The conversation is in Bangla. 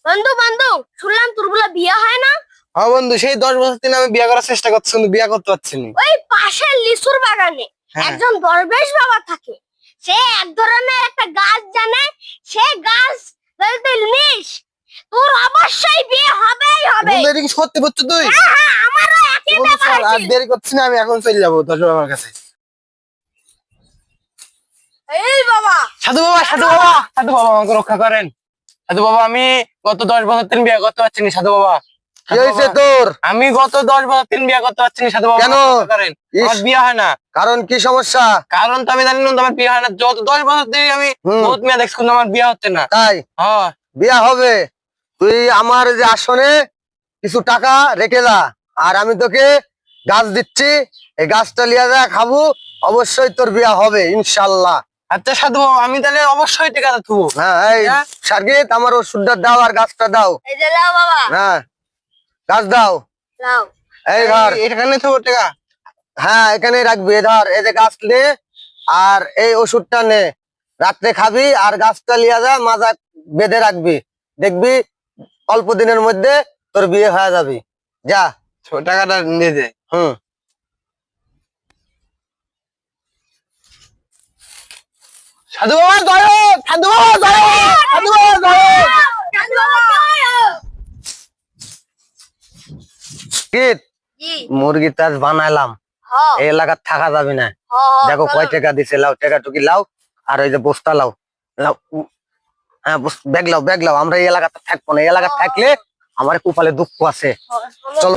বন্ধু বন্ধু, শুনলাম তোর বলে বিয়ে হয় না? হ্যাঁ বন্ধু, সেই 10 বছর দিন আমি বিয়ে করার চেষ্টা করছি কিন্তু বিয়ে করতে পারছি না। ওই পাশের লিচুর বাগানে হ্যাঁ। একজন দরবেশ বাবা থাকে। সে এক ধরনের একটা গাছ জানে, সে গাছ যদি তুই নিস, তোর অবশ্যই বিয়ে হবেই হবে। বন্ধু, এটা কি সত্যি বলছো তুই? হ্যাঁ হ্যাঁ, আমারও একই বন্ধু ব্যাপার চল, আর ছিল। দেরি করছি না, আমি এখন চলে যাবো দশ বাবার কাছে। এই বাবা, সাধু বাবা, সাধু বাবা, সাধু বাবা, আমাকে রক্ষা করেন। সাধু বাবা, আমি গত 10 বছর দিন বিয়ে করতে পারছি না। সাধু বাবা, কি হয়েছে তোর? আমি গত 10 বছর দিন বিয়ে করতে পারছি না। সাধু বাবা, কেন? আমাকে রক্ষা করেন। আমার ইস। বিয়ে হয় না। কারণ কি সমস্যা? কারণ তো আমি জানি না, আমার বিয়ে হয় না। যত 10 বছর ধরে আমি বহুত মেয়ে দেখছি কিন্তু আমার বিয়ে হচ্ছে না। তাই হ্যাঁ। বিয়া হবে? তুই আমার যে আসনে কিছু টাকা রেখে দা, আর আমি তোকে গাছ দিচ্ছি, এই গাছটা লিয়ে যা, খাবো, অবশ্যই তোর বিয়া হবে ইনশাল্লাহ। আচ্ছা সাধু বাবা, আমি তাহলে অবশ্যই টিকা দেবো। হ্যাঁ, এই হ্যাঁ? সার্গিত, আমার ওষুধটা দাও আর গাছটা দাও। এই যে লাও বাবা, হ্যাঁ, গাছ দাও। লাও। এই ধর। এখানে তো টাকা। হ্যাঁ, এখানে রাখবি। ধর, এই যে গাছ নে, আর এই ওষুধটা নে, রাত্রে খাবি, আর গাছটা লিয়া যা, মাজা বেঁধে রাখবি, দেখবি অল্প দিনের মধ্যে তোর বিয়ে হয়ে যাবে। যা। টাকাটা নিয়ে দে। হুম। সাধু বাবা জয় হোক! সাধু বাবা জয় হোক! সাধু বাবা জয় হোক! সাধু বাবা। কিট, জি। মুরগি চাষ বানাইলাম, হ্যাঁ এই এলাকার থাকা যাবে না। হ্যাঁ, দেখো কয় টাকা দিছে, লাও, টাকা টুকি লাও, আর ওই যে বস্তা লাও, লাও। হ্যাঁ, ব্যাগ লাও, ব্যাগ লাও, আমরা এই এলাকাতে থাকবো না। এই এলাকা থাকলে আমার কপালে দুঃখ আছে। চলো। চলো।